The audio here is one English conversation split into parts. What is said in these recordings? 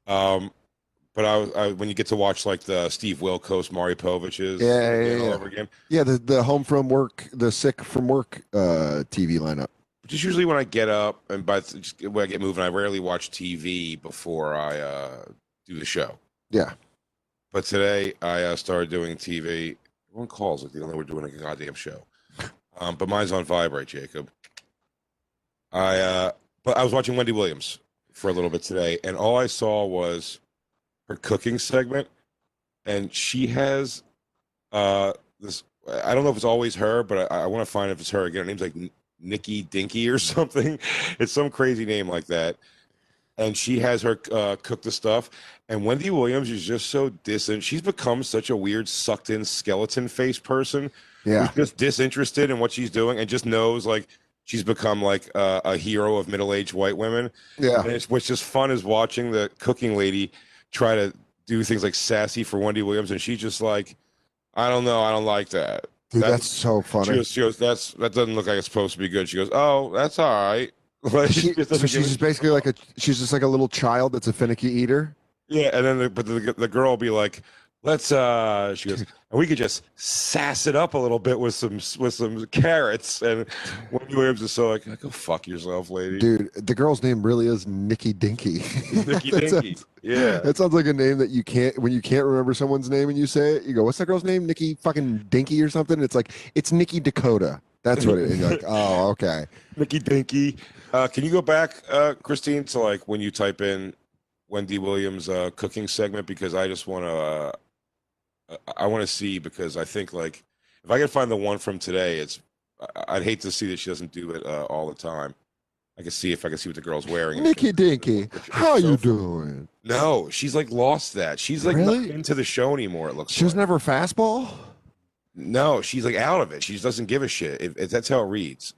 Um, but when you get to watch like the Steve Wilkos, Maury Povich's Yeah, again yeah, all yeah. over again, Yeah, the home from work, the sick from work TV lineup. which is usually when I get up and just when I get moving. I rarely watch TV before I do the show. Yeah. But today I started doing TV. Everyone calls like they don't know we're doing a goddamn show. But mine's on vibrate, Jacob. I but I was watching Wendy Williams for a little bit today, and all I saw was her cooking segment, and she has this. I don't know if it's always her, but I want to find if it's her again. Her name's like Nikki Dinky or something. It's some crazy name like that. And she has her cook the stuff. And Wendy Williams is just so distant. She's become such a weird, sucked in skeleton face person who's Yeah. just disinterested in what she's doing and just knows like she's become like a hero of middle aged white women. Yeah. And what's just fun is watching the cooking lady try to do things like sassy for Wendy Williams. And she's just like, I don't know. I don't like that. Dude, That that's so she funny. goes, that doesn't look like it's supposed to be good. She goes, oh, that's all right. Like she She just so doesn't give she's a just basically like she's just like a little child that's a finicky eater. yeah, and then the girl will be like, "Let's." She goes, "And we could just sass it up a little bit with some carrots." And Wendy Williams is so like, "Go fuck yourself, lady." Dude, the girl's name really is Nikki Dinky. Nikki that Dinky. sounds Yeah. that sounds like a name that you can't when you can't remember someone's name and you say it, you go, "What's that girl's name? Nikki fucking Dinky or something?" It's like it's Nikki Dakota. That's what it is. And you're like, "Oh, okay." Nikki Dinky. Can you go back, Christine, to like when you type in Wendy Williams cooking segment because I just want to I want to see because I think like if I can find the one from today, I'd hate to see that she doesn't do it all the time. I can see if I can see what the girl's wearing. And Nikki Dinky, it's how so you doing? no, she's like lost that. She's like not Really? into the show anymore. It looks She was like never fastball? no, she's like out of it. She just doesn't give a shit. If that's how it reads.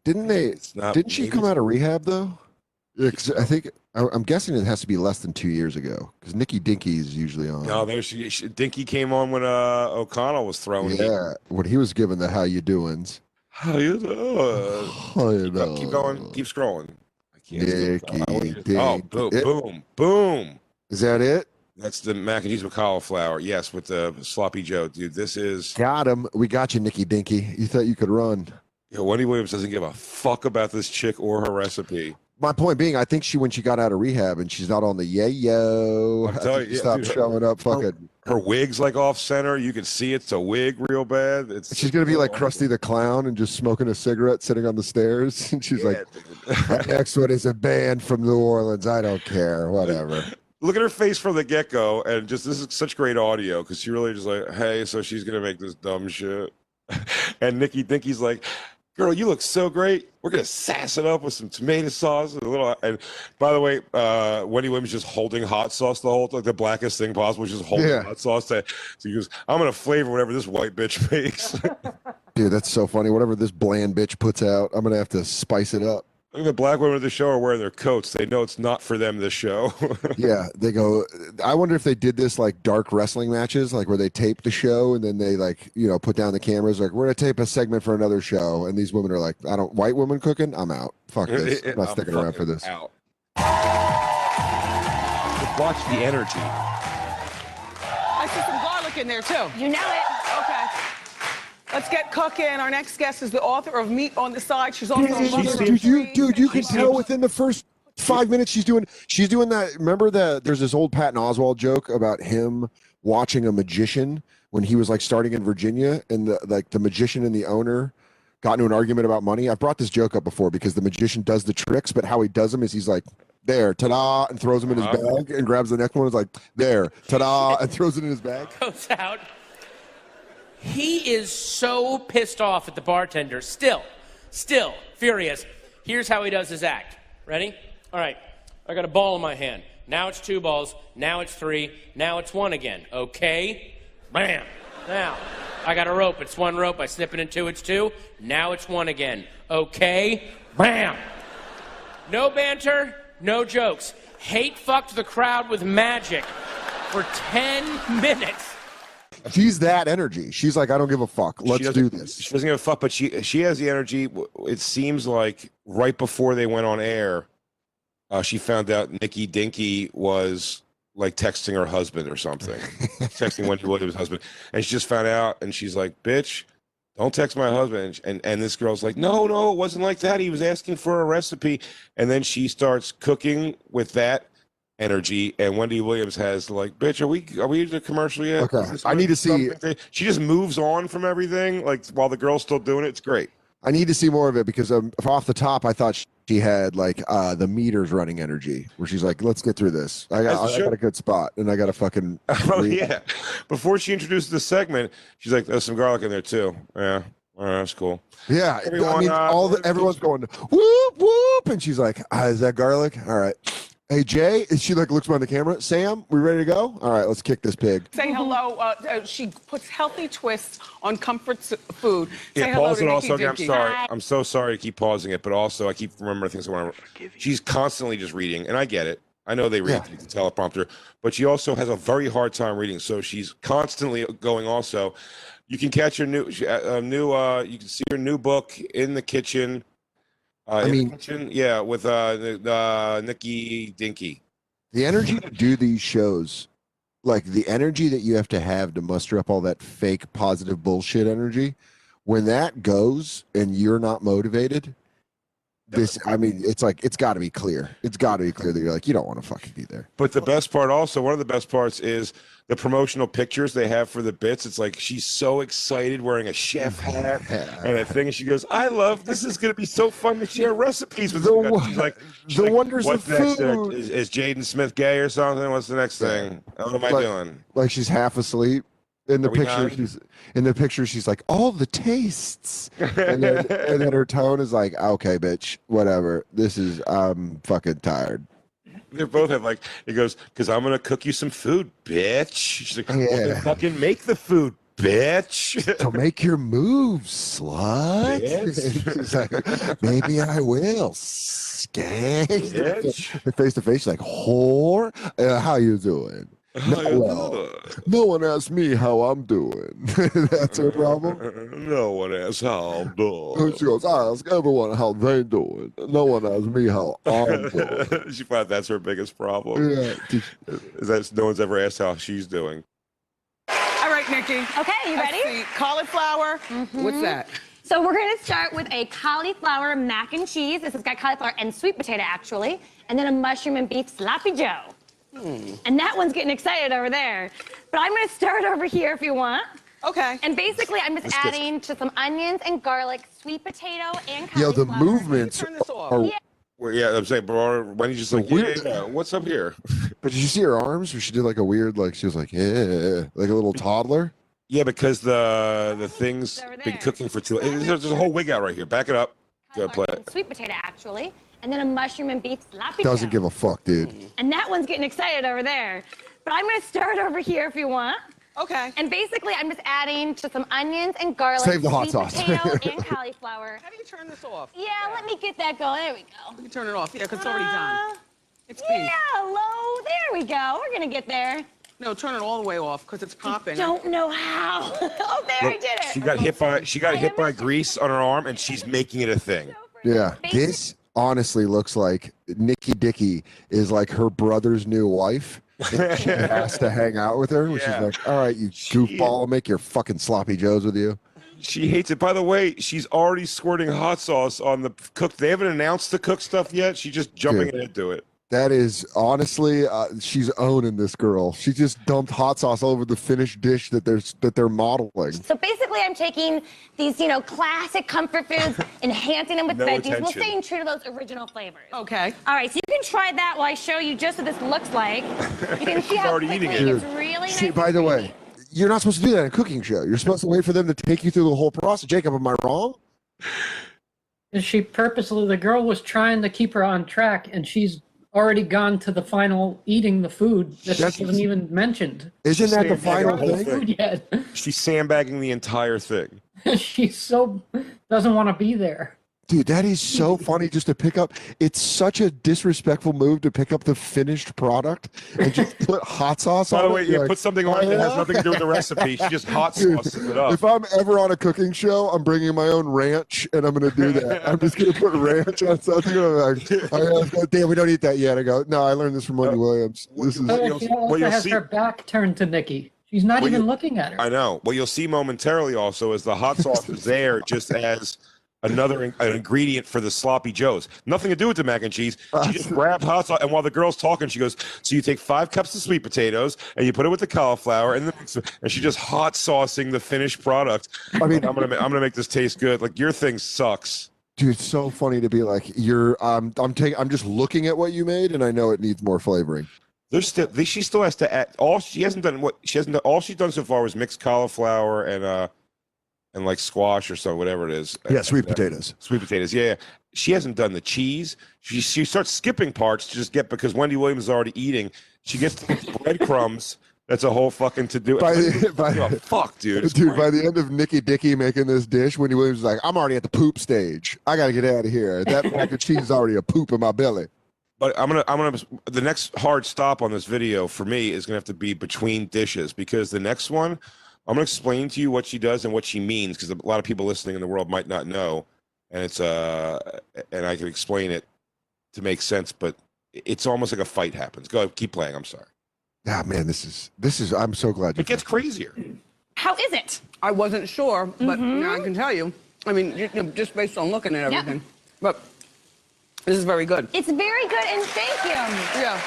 Didn't Maybe they? it's not. Didn't she Maybe come it's out of not. rehab though? Yeah, 'cause I So. think I'm guessing it has to be less than 2 years ago because Nikki Dinky is usually No, on. there Dinky came on when O'Connell was throwing heat. Yeah, when he was given the "How you doings?" How you doing? I Keep going. know. Keep scrolling. I can't see it. Nikki I want you to, oh, Dinky. boom, boom, boom. Is that it? That's the mac and cheese with cauliflower. Yes, with the sloppy Joe, dude. This is Got him. We got you, Nikki Dinky. You thought you could run. Wendy Williams doesn't give a fuck about this chick or her recipe. My point being, I think when she got out of rehab and she's not on the yayo, I'm I telling think she you, yeah, stopped dude, showing up her, fucking. her wig's like off center. You can see it's a wig real bad. She's It's gonna be like awful. Krusty the Clown and just smoking a cigarette sitting on the stairs. And she's like, Yeah, "That dude. next one is a band from New Orleans. I don't care. Whatever." Look at her face from the get go, and just this is such great audio because she really just like, hey, so she's gonna make this dumb shit, and Nikki Dinky's like, girl, you look so great. We're gonna sass it up with some tomato sauce and a little. And by the way, Wendy Williams just holding hot sauce the whole like the blackest thing possible, just holding Yeah, hot sauce. So he goes, I'm gonna flavor whatever this white bitch makes. dude, that's so funny. Whatever this bland bitch puts out, I'm gonna have to spice it up. I think the black women of the show are wearing their coats. They know it's not for them. This show. Yeah, they go. I wonder if they did this like dark wrestling matches, like where they tape the show and then they like put down the cameras, like we're gonna tape a segment for another show, and these women are like, I don't white women cooking, I'm out. Fuck this. I'm not I'm sticking around for fucking this. out. Just watch the energy. I see some garlic in there too. You know it. Okay. Let's get cooking. Our next guest is the author of Meat on the Side. She's also a mother of Dude, three. you can She tell seems- within the first 5 minutes she's doing that. Remember that there's this old Patton Oswalt joke about him watching a magician when he was like starting in Virginia, and the magician and the owner got into an argument about money. I've brought this joke up before because the magician does the tricks, but how he does them is he's like, there, ta-da, and throws them in his bag and grabs the next one. Is like, there, ta-da, and throws it in his bag. Goes out. He is so pissed off at the bartender. Still furious. Here's how he does his act. Ready? All right. I got a ball in my hand. Now it's 2 balls. Now it's 3. Now it's 1 again. Okay? Bam. Now, I got a rope. It's 1 rope. I snip it in 2. It's 2. Now it's 1 again. Okay? Bam. No banter. No jokes. Hate fucked the crowd with magic for 10 minutes. She's that energy. She's like, I don't give a fuck. Let's do this. She doesn't give a fuck, but she has the energy. It seems like right before they went on air, she found out Nikki Dinky was like texting her husband or something, texting Wendy Williams' husband, and she just found out, and she's like, "Bitch, don't text my husband." And this girl's like, "No, it wasn't like that. He was asking for a recipe." And then she starts cooking with that energy, and Wendy Williams has like, "Bitch, are we the commercial yet?" Okay, I need to see. She just moves on from everything, like while the girl's still doing it. It's great. I need to see more of it because off the top, I thought she had like the meters running energy, where she's like, "Let's get through this. I got a good spot, and I got a fucking." Oh yeah. Before she introduced the segment, she's like, "There's some garlic in there too." Yeah, all right, that's cool. Yeah, Everyone, I mean, everyone's going whoop whoop, and she's like, "Is that garlic? All right." Hey Jay, and she like looks behind the camera. Sam, we ready to go? All right, let's kick this pig. Say hello. She puts healthy twists on comfort food. Say Yeah, hello pause to it Nikki also again. I'm Dinky. sorry. I'm so sorry to keep pausing it, but also I keep remembering things I want to. She's constantly just reading, and I get it. I know they read the teleprompter, but she also has a very hard time reading, so she's constantly going. Also, you can catch her you can see her new book in the kitchen. With Nikki Dinky. The energy to do these shows, like the energy that you have to muster up all that fake positive bullshit energy, when that goes and you're not motivated, it's like it's got to be clear. It's got to be clear that you're like, you don't want to fucking be there. But the best part also, one of the best parts is the promotional pictures they have for the bits. It's like she's so excited wearing a chef hat and a thing. And she goes, this is going to be so fun to share recipes with you guys. She's like, wonders what's of next? food. Is Jaden Smith gay or something? What's the next thing? What am I doing? Like she's half asleep. In the picture, she's like, all the tastes. And then her tone is like, okay, bitch, whatever. I'm fucking tired. They both have like, it goes, because I'm going to cook you some food, bitch. She's like, well, then fucking make the food, bitch. So make your moves, slut. She's like, maybe I will. Skank. Face to face, she's like, whore. How you doing? No one asked me how I'm doing. That's her problem. No one asks how I'm doing. She goes, I ask everyone how they doing. No one asks me how I'm doing. She finds that's her biggest problem. Yeah. Is that no one's ever asked how she's doing. All right, Nikki. Okay, you ready? Let's see. Cauliflower. What's that? So we're gonna start with a cauliflower mac and cheese. This has got cauliflower and sweet potato actually, and then a mushroom and beef sloppy joe. And that one's getting excited over there. But I'm gonna start over here if you want. Okay. And basically, I'm just adding to some onions and garlic, sweet potato, and cauliflower. Yeah, the movements Turn this off. Yeah. Well, yeah, I'm saying, bro, when you just like, yeah, what's up here? But did you see her arms? Where she did like a weird, like she was like, yeah, like a little toddler. Yeah, because the thing's been cooking for too long. There's a whole wig out right here. Back it up. Go play it. Sweet potato actually, and then a mushroom and beef sloppy Doesn't joe. give a fuck, dude. And that one's getting excited over there. But I'm gonna start over here if you want. Okay. And basically, I'm just adding to some onions and garlic, Save the hot sweet sauce. potato, and cauliflower. How do you turn this off? Yeah, let me get that going. There we go. You can turn it off. Yeah, because it's already done. It's pink. Yeah, low. There we go. We're gonna get there. No, turn it all the way off because it's popping. Don't know how. Oh, there I did it. She got hit by grease on her arm, and she's making it a thing. Yeah, this honestly looks like Nikki Dicky is like her brother's new wife. And she has to hang out with her. She's like, all right, you goofball, I'll make your fucking sloppy joes with you. She hates it. By the way, she's already squirting hot sauce on the cook. They haven't announced the cook stuff yet. She's just jumping into it. That is honestly, she's owning this girl. She just dumped hot sauce all over the finished dish that they're modeling. So basically, I'm taking these, classic comfort foods, enhancing them with veggies, while staying true to those original flavors. Okay. All right, so you can try that while I show you just what this looks like. You can see how quickly it gets really nice. See, by the way, you're not supposed to do that in a cooking show. You're supposed to wait for them to take you through the whole process. Jacob, am I wrong? She purposely, the girl was trying to keep her on track, and she's already gone to the final eating the food that wasn't even mentioned. Isn't that the final thing? Food yet. She's sandbagging the entire thing. She so doesn't want to be there. Dude, that is so funny just to pick up. It's such a disrespectful move to pick up the finished product and just put hot sauce on it. By the way, you You're put something on it that has nothing to do with the recipe. She just hot sauces it up. If I'm ever on a cooking show, I'm bringing my own ranch and I'm going to do that. I'm just going to put ranch on something. I'm like, I go, damn, we don't eat that yet. I go, no, I learned this from Wendy Williams. This is. She also has her back turned to Nikki. She's not even looking at her. I know. What you'll see momentarily also is the hot sauce is there just as another an ingredient for the sloppy joes. Nothing to do with the mac and cheese. She just grabbed hot sauce, and while the girl's talking, she goes, so you take 5 cups of sweet potatoes and you put it with the cauliflower and she's just hot saucing the finished product. I mean, I'm gonna make this taste good. Like, your thing sucks. Dude, it's so funny to be like, I'm just looking at what you made and I know it needs more flavoring. She still has to add. All she's done so far was mixed cauliflower and like squash or so, whatever it is. Yeah, sweet potatoes. Sweet potatoes. Yeah. She hasn't done the cheese. She starts skipping parts to just get, because Wendy Williams is already eating. She gets the breadcrumbs. That's a whole fucking to do. Fuck, dude. Dude, by the end of Nikki Dicky making this dish, Wendy Williams is like, I'm already at the poop stage. I got to get out of here. That mac and cheese is already a poop in my belly. But the next hard stop on this video for me is gonna have to be between dishes, because the next one, I'm gonna explain to you what she does and what she means, because a lot of people listening in the world might not know, and it's and I can explain it to make sense, but it's almost like a fight happens. Go ahead, keep playing. I'm sorry. Ah, man, this is. I'm so glad. It gets crazier. How is it? I wasn't sure, but now I can tell you. I mean, just based on looking at everything. Yep. But this is very good. It's very good, and thank you. Yeah.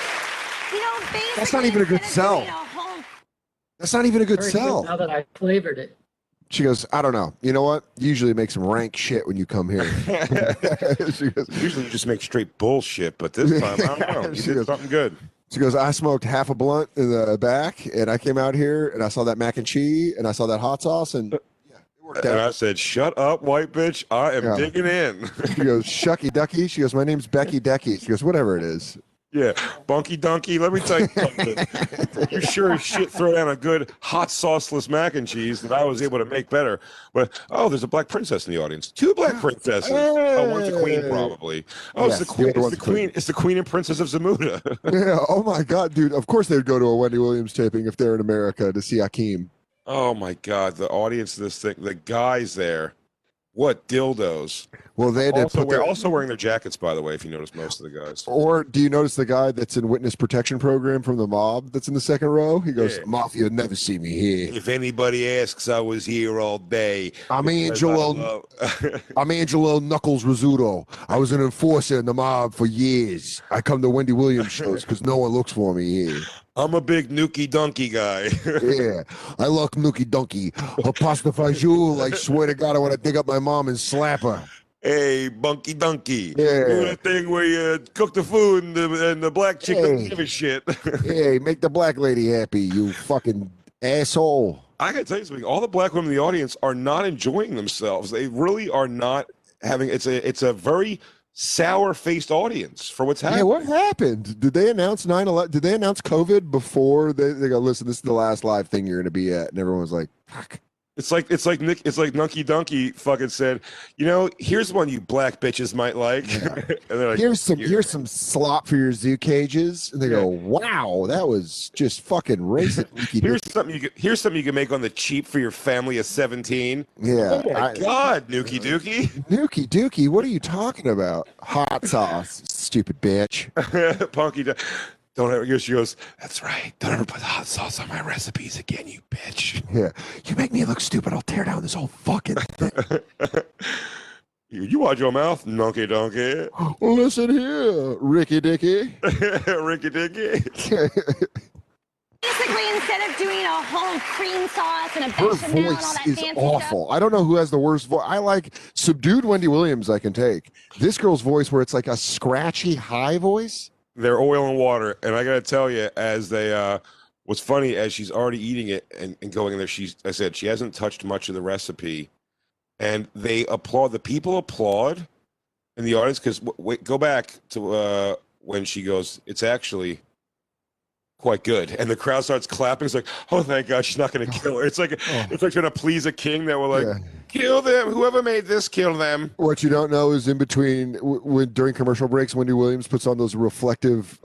You know, basically, that's not even a good sell. That's not even a good sell. Now that I flavored it. She goes, I don't know. You know what? You usually make some rank shit when you come here. She goes, usually you just make straight bullshit, but this time, I don't know. You did something good. She goes, I smoked half a blunt in the back, and I came out here, and I saw that mac and cheese, and I saw that hot sauce, and yeah, it worked out. And I said, shut up, white bitch. I am digging in. She goes, Shucky Ducky. She goes, my name's Becky Decky. She goes, whatever it is. Yeah, Bunky Donkey, let me tell you something. You sure as shit throw down a good hot sauceless mac and cheese that I was able to make better. But, there's a black princess in the audience. 2 black princesses. Oh, one's a queen, probably. Oh, yes, it's the queen. It's the queen and princess of Zamuda. Yeah, oh my God, dude. Of course they'd go to a Wendy Williams taping if they're in America to see Akeem. Oh my God, the audience of this thing, the guys there. What dildos? Well, they had also wearing their jackets, by the way, if you notice most of the guys. Or do you notice the guy that's in witness protection program from the mob that's in the second row? He goes, Mafia never see me here. If anybody asks, I was here all day. I'm Angelo Knuckles Rizzuto. I was an enforcer in the mob for years. I come to Wendy Williams shows because no one looks for me here. I'm a big Nookie Donkey guy. Yeah, I like Nookie Donkey. Apostrophe, I swear to God, I want to dig up my mom and slap her. Hey, Bunky Donkey. Yeah. Do that thing where you cook the food and the black chick doesn't give a shit. Hey, make the black lady happy, you fucking asshole. I gotta tell you something. All the black women in the audience are not enjoying themselves. They really are not having. It's a very sour-faced audience for what's happening. Yeah, what happened? Did they announce 9/11? Did they announce COVID before they go? Listen, this is the last live thing you're going to be at, and everyone was like, "Fuck." It's like Nunky Donkey fucking said, here's one you black bitches might like. Yeah. And they're like, here's some slop for your zoo cages, and they go, "Wow, that was just fucking racist." here's something you can make on the cheap for your family of 17. Yeah. Oh my God, Nuki Dookie. Nuki Dookie, what are you talking about? Hot sauce, stupid bitch. Punky. She goes, that's right. Don't ever put hot sauce on my recipes again, you bitch. Yeah. You make me look stupid. I'll tear down this whole fucking thing. You watch your mouth, Nunky Donkey. Listen here, Ricky Dicky. Ricky Dicky. Basically, instead of doing a whole cream sauce and a Her bechamel and all voice that is fancy awful. stuff. I don't know who has the worst voice. I like subdued Wendy Williams I can take. This girl's voice where it's like a scratchy high voice. They're oil and water. And I got to tell you, as they, what's funny, as she's already eating it and going in there, I said she hasn't touched much of the recipe. And they applaud, the people applaud in the audience because go back to when she goes, it's actually quite good. And the crowd starts clapping. It's like, oh, thank God, she's not going to kill her. It's like it's like trying to please a king that will like kill them. Whoever made this, kill them. What you don't know is in between when during commercial breaks, Wendy Williams puts on those reflective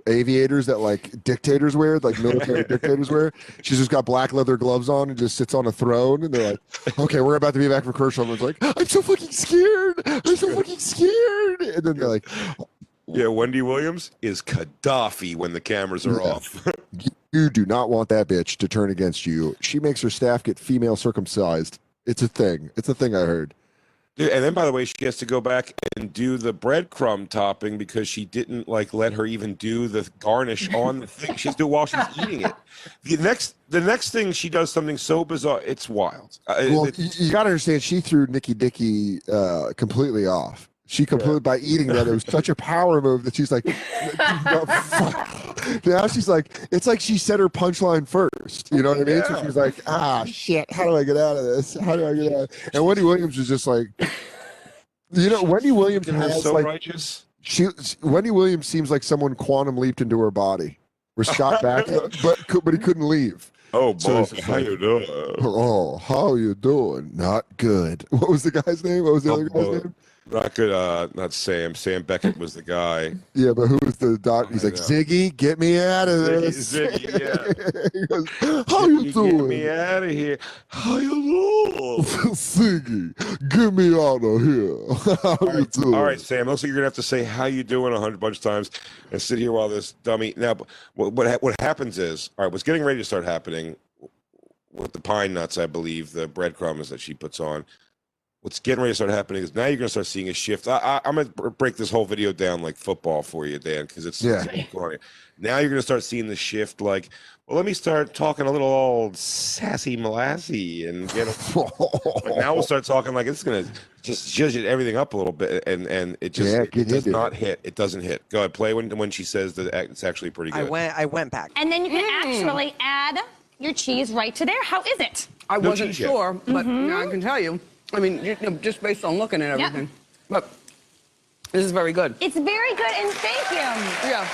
aviators that like dictators wear, like military dictators wear. She's just got black leather gloves on and just sits on a throne. And they're like, okay, we're about to be back for commercial. And it's like, I'm so fucking scared. I'm so fucking scared. And then they're like, yeah, Wendy Williams is Gaddafi when the cameras are off. You do not want that bitch to turn against you. She makes her staff get female circumcised. It's a thing. It's a thing I heard. Dude, and then, by the way, she has to go back and do the breadcrumb topping because she didn't like let her even do the garnish on the thing. She has to do it while she's eating it. The next thing she does something so bizarre, it's wild. Well, you got to understand, she threw Nikki Dicky completely off. She completely by eating that. It was such a power move that she's like, now she's like, it's like she said her punchline first. You know what I mean? So she's like, shit, how do I get out of this? How do I get out? And Wendy Williams was just like, you know, Wendy Williams has so like, righteous. Wendy Williams seems like someone quantum leaped into her body, was shot back, but he couldn't leave. Oh, boy, so how you doing? Oh, how you doing? Not good. What was the guy's name? What was the other guy's name? Not good. Not Sam. Sam Beckett was the guy. Yeah, but who was the doc? He's like, Ziggy, get me out of this. Ziggy, yeah. He goes, how you doing? Get me out of here. How you doing? Ziggy, get me out of here. How you doing? All right, Sam. Looks like you're gonna have to say "how you doing" a bunch of times and sit here while this dummy. Now, what happens is, all right, what's getting ready to start happening with the pine nuts, I believe, the breadcrumbs that she puts on. What's getting ready to start happening is now you're going to start seeing a shift. I'm going to break this whole video down like football for you, Dan, because it's now you're going to start seeing the shift. Like, well, let me start talking a little old sassy molassy and get. But now we'll start talking like it's going to just judge everything up a little bit, and it just it does not hit. It doesn't hit. Go ahead, play when she says that it's actually pretty good. I went back. And then you can actually add your cheese right to there. How is it? I wasn't sure, but now I can tell you. I mean, just based on looking at everything. But this is very good. It's very good, and thank you. Yeah.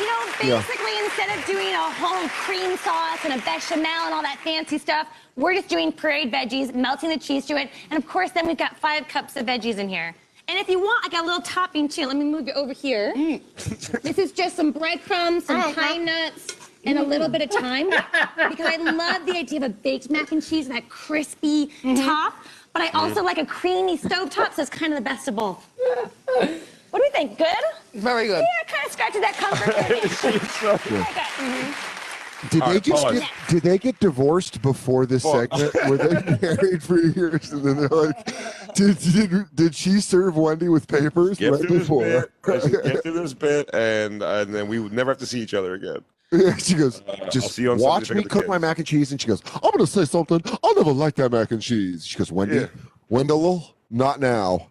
You know, basically, instead of doing a whole cream sauce and a bechamel and all that fancy stuff, we're just doing pureed veggies, melting the cheese to it, and of course, then we've got 5 cups of veggies in here. And if you want, I got a little topping too. Let me move it over here. This is just some breadcrumbs, some pine nuts, and a little bit of thyme, because I love the idea of a baked mac and cheese, that crispy top. But I also like a creamy stovetop, so it's kind of the best of both. What do we think? Good? Very good. Yeah, kind of scratches that comfort. Very good. Did they get divorced before this segment? Were they married for years and then they're like, did she serve Wendy with papers Get right through before? Get through this bit, and then we would never have to see each other again. She goes, just see you on watch Sunday me to pick up cook the my kids. mac and cheese. And she goes, I'm going to say something. I'll never like that mac and cheese. She goes, Wendy, Wendell, not now.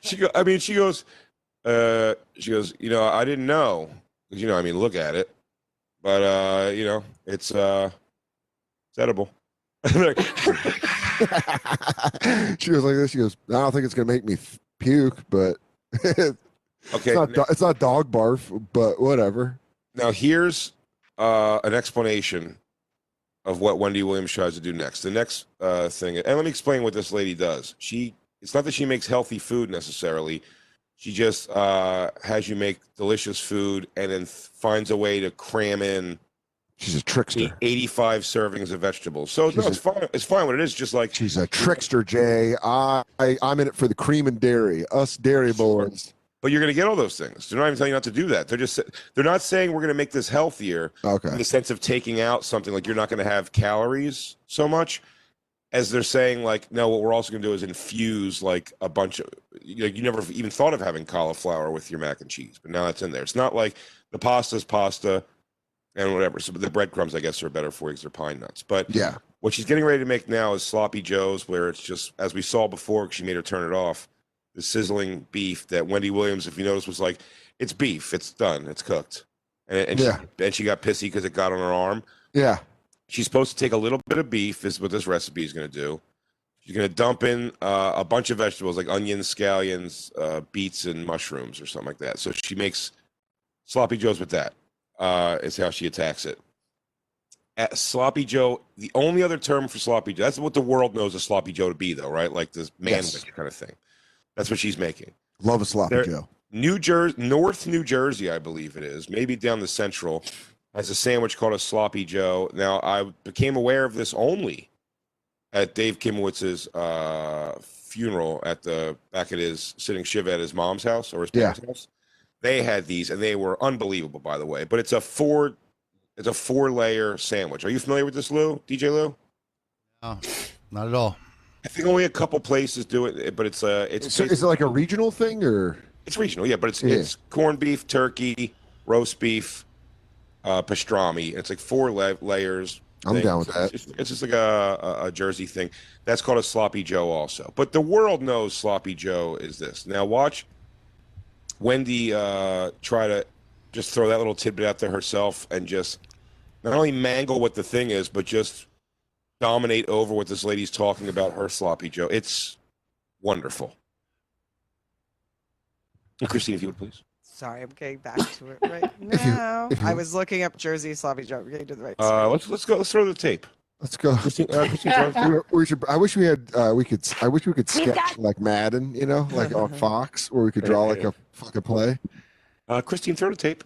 She goes, you know, I didn't know. 'Cause, you know, I mean, look at it. But, you know, it's edible. She goes like this. She goes, I don't think it's going to make me puke, but Okay. it's not dog barf, but whatever. Now, here's an explanation of what Wendy Williams tries to do next. The next thing, and let me explain what this lady does. It's not that she makes healthy food necessarily. She just has you make delicious food and then finds a way to cram in. She's a trickster. 85 servings of vegetables. So no, it's fine. It's fine what it is. Just like she's a trickster, Jay. I'm in it for the cream and dairy. Us dairy boys. But you're going to get all those things. They're not even telling you not to do that. They're not saying we're going to make this healthier in the sense of taking out something like you're not going to have calories so much as they're saying like, no, what we're also going to do is infuse like a bunch of, you never even thought of having cauliflower with your mac and cheese, but now that's in there. It's not like the pasta's pasta and whatever. So the breadcrumbs, I guess, are better for you because they're pine nuts. But what she's getting ready to make now is sloppy joes, where it's just, as we saw before, she made her turn it off. The sizzling beef that Wendy Williams, if you notice, was like, it's beef, it's done, it's cooked, and she got pissy because it got on her arm. Yeah, she's supposed to take a little bit of beef. Is what this recipe is going to do. She's going to dump in a bunch of vegetables like onions, scallions, beets, and mushrooms or something like that. So she makes sloppy joes with that. is how she attacks it. At Sloppy Joe, the only other term for Sloppy Joe, that's what the world knows a Sloppy Joe to be, though, right? Like this manwich kind of thing. That's what she's making. Love a Sloppy Joe. North New Jersey, I believe it is, maybe down the central, has a sandwich called a Sloppy Joe. Now, I became aware of this only at Dave Kimowitz's funeral back at his sitting shiva at his mom's house or his parents' house. They had these, and they were unbelievable, by the way. But it's a 4-layer sandwich. Are you familiar with this, Lou? DJ Lou? No, not at all. I think only a couple places do it, but it's is it like a regional thing or? It's regional, yeah. But it's corned beef, turkey, roast beef, pastrami. It's like 4 layers. I'm down with that. It's just like a Jersey thing. That's called a Sloppy Joe also. But the world knows Sloppy Joe is this. Now watch Wendy try to just throw that little tidbit out there herself and just not only mangle what the thing is, but just dominate over what this lady's talking about her Sloppy Joe. It's wonderful. And Christine, if you would please. Sorry, I'm getting back to it right now. I was looking up Jersey Sloppy Joe. We're getting to the right spot. Let's go. Let's throw the tape. Let's go. Christine, we should. I wish we had. I wish we could sketch like Madden, like on Fox, where we could draw like a fucking play. Christine, throw the tape.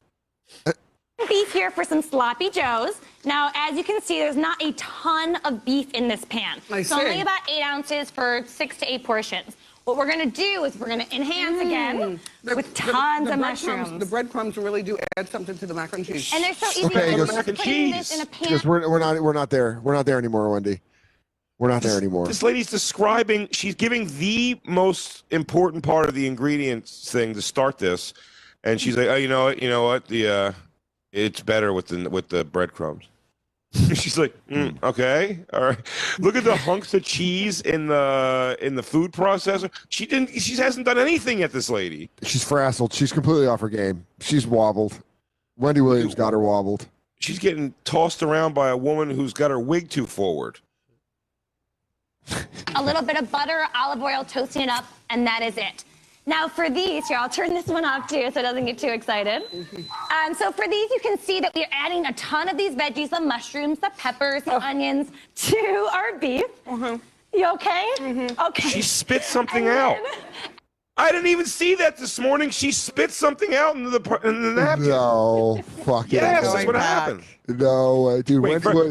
Beef here for some Sloppy Joes. Now, as you can see, there's not a ton of beef in this pan. It's only about 8 ounces for 6 to 8 portions. What we're going to do is we're going to enhance again with tons of mushrooms. The breadcrumbs really do add something to the mac and cheese. And they're so easy. Okay, We're just putting this in a pan. Because we're not there. We're not there anymore, Wendy. We're not there anymore. This lady's describing. She's giving the most important part of the ingredients thing to start this, and she's like, "Oh, you know what? It's better with the breadcrumbs." She's like, okay, all right. Look at the hunks of cheese in the food processor. She hasn't done anything yet, this lady. She's frazzled. She's completely off her game. She's wobbled. Wendy Williams got her wobbled. She's getting tossed around by a woman who's got her wig too forward. A little bit of butter, olive oil, toasting it up, and that is it. Now for these, here, I'll turn this one off too so it doesn't get too excited. So for these, you can see that we're adding a ton of these veggies, the mushrooms, the peppers, the onions, to our beef. You okay? Okay. She spit something out. I didn't even see that this morning. She spit something out in the napkin. No, fuck it. Yes, that's what happened. No, dude.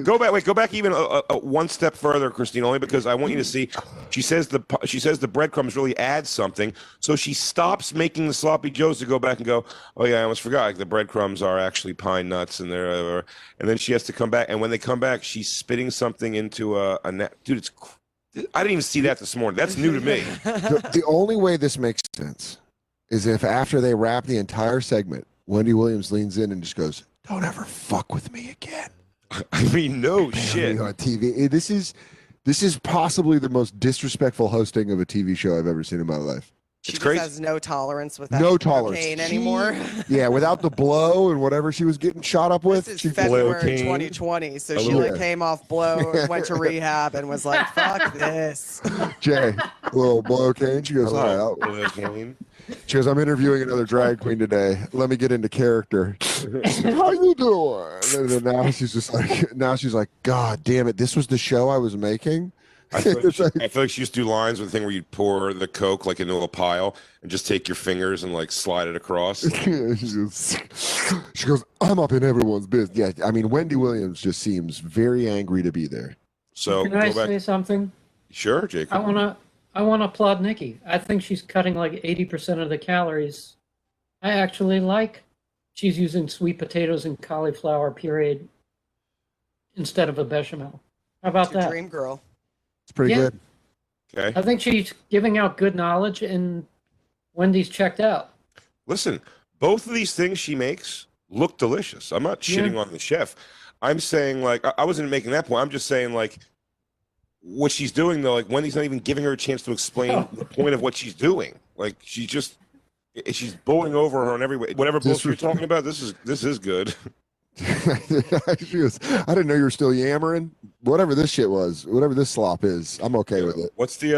Go back even one step further, Christine, only because I want you to see. She says the breadcrumbs really add something, so she stops making the Sloppy Joes to go back and go, oh yeah, I almost forgot. The breadcrumbs are actually pine nuts, and then she has to come back, and when they come back, she's spitting something into a net. Dude, it's. I didn't even see that this morning. That's new to me. The only way this makes sense is if after they wrap the entire segment, Wendy Williams leans in and just goes, "Don't ever fuck with me again." I mean, no shit. On TV, this is possibly the most disrespectful hosting of a TV show I've ever seen in my life. She just has no tolerance with that cocaine anymore. Yeah, without the blow and whatever she was getting shot up with. This is February 2020, so she came off blow and went to rehab and was like, fuck this. Jay, a little blow cane. She goes, all right. She goes, I'm interviewing another drag queen today. Let me get into character. How you doing? And now she's like, God damn it, this was the show I was making? I feel like she used to do lines with the thing where you'd pour the Coke like into a pile and just take your fingers and like slide it across. She goes, I'm up in everyone's business. Yeah, I mean, Wendy Williams just seems very angry to be there. So can I say something? Sure, Jacob. I want to applaud Nikki. I think she's cutting like 80% of the calories. I actually like she's using sweet potatoes and cauliflower pureed instead of a bechamel. How about that? Dream girl. It's pretty good. Okay. I think she's giving out good knowledge, and Wendy's checked out. Listen, both of these things she makes look delicious. I'm not shitting on the chef. I'm saying, like, I wasn't making that point. I'm just saying, like, what she's doing, though, like, Wendy's not even giving her a chance to explain the point of what she's doing. Like, she's bowling over her in every way. Whatever bullshit you're talking about, this is good. She goes, I didn't know you were still yammering. Whatever this shit was, whatever this slop is, I'm okay with it. What's the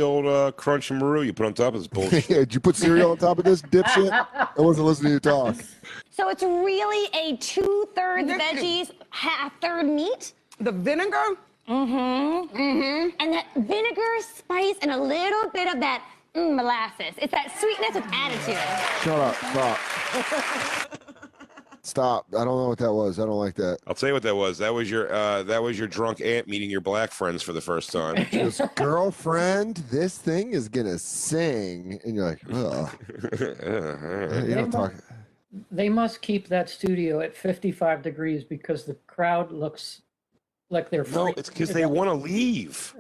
old crunch and maru you put on top of this bullshit? Did you put cereal on top of this dipshit? I wasn't listening to you talk. So it's really a 2/3 Nikki. veggies, third meat. The vinegar? And that vinegar, spice, and a little bit of that molasses. It's that sweetness with attitude. Shut up. Stop. I don't know what that was. I don't like that. I'll tell you what that was. That was your drunk aunt meeting your black friends for the first time. She goes, girlfriend, this thing is gonna sing, and you're like, ugh. You don't talk. They must keep that studio at 55 degrees because the crowd looks like they're No, it's because they want to leave.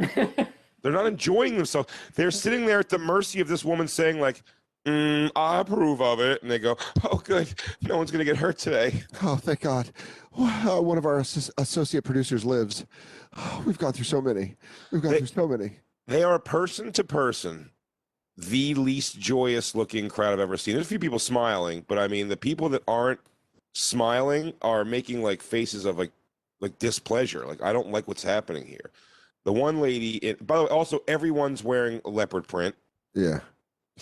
They're not enjoying themselves. They're sitting there at the mercy of this woman saying like, I approve of it. And they go, oh, good. No one's going to get hurt today. Oh, thank God. One of our associate producers lives. Oh, we've gone through so many. They are person to person the least joyous looking crowd I've ever seen. There's a few people smiling, but I mean, the people that aren't smiling are making like faces of like displeasure. Like, I don't like what's happening here. The one lady, by the way, also everyone's wearing leopard print. Yeah.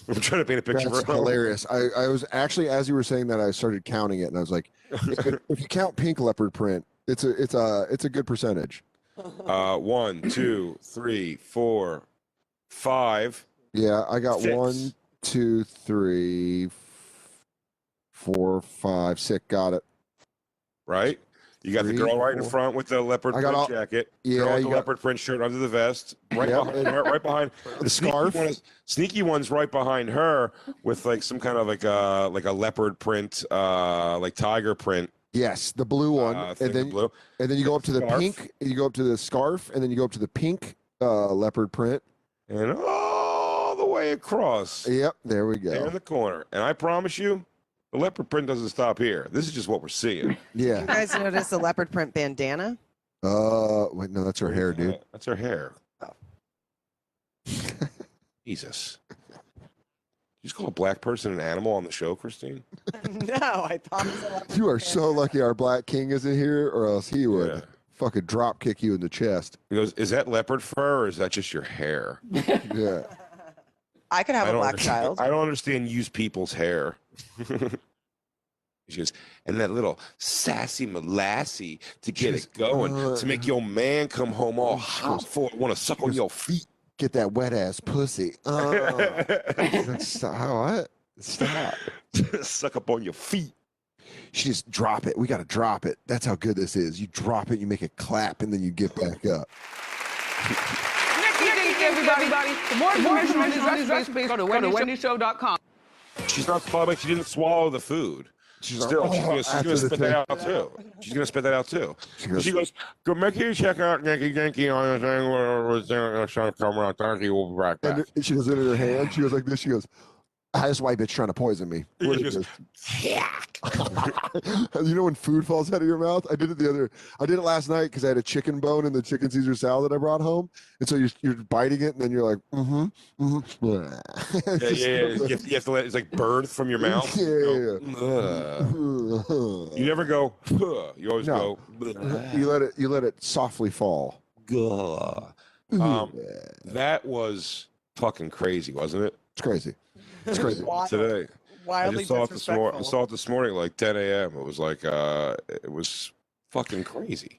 I'm trying to paint a picture. That's hilarious. I was actually, as you were saying that, I started counting it, and I was like, if you count pink leopard print, it's a good percentage. 1, 2, 3, 4, 5. Yeah, I got 6. 1, 2, 3, 4, 5, 6. Got it. Right. You got 3, the girl right 4. in front with the leopard print jacket. Yeah, girl with you the got leopard print shirt under the vest. Right behind her. Right behind the scarf. Sneaky one's right behind her with like some kind of like a leopard print, like tiger print. Yes, the blue one, and then you go up to the pink. You go up to the scarf, and then you go up to the pink leopard print, and all the way across. Yep, there we go. There in the corner, and I promise you, the leopard print doesn't stop here. This is just what we're seeing. Yeah. You guys notice the leopard print bandana? Wait, no, that's her hair, dude. That's her hair. Oh. Jesus. You just call a black person an animal on the show, Christine? No, I thought it was a leopard You are print. so lucky our black king isn't here, or else he would fucking drop kick you in the chest. He goes, is that leopard fur, or is that just your hair? Yeah. I could have a black child. I don't understand used people's hair. She goes, and that little sassy molassy to get it going, to make your man come home all hot for it, want to suck on your feet. Get that wet ass pussy. Stop. Stop. Suck up on your feet. She just drop it. We got to drop it. That's how good this is. You drop it, you make it clap, and then you get back up. Nikki, everybody. For more information on these recipes, go to wendyshow.com. She's not swallowing. She didn't swallow the food. She's going to spit that out too. She's going to spit that out too. She goes, go make sure you check out Nikki Dinky on the thing where it's trying to come around. Thank you. We'll be right back. And she does it in her hand. She goes like this. She goes, this white bitch trying to poison me. She goes, You know when food falls out of your mouth? I did it last night because I had a chicken bone in the chicken Caesar salad I brought home, and so you're biting it, and then you're like, yeah. You have to let it's like birth from your mouth. Yeah. You never go. You always go. You let it softly fall. That was fucking crazy, wasn't it? It's crazy. It's crazy. Today. I Wildly just saw it this morning. I disrespectful. saw it this morning, like 10 a.m. It was like, it was fucking crazy.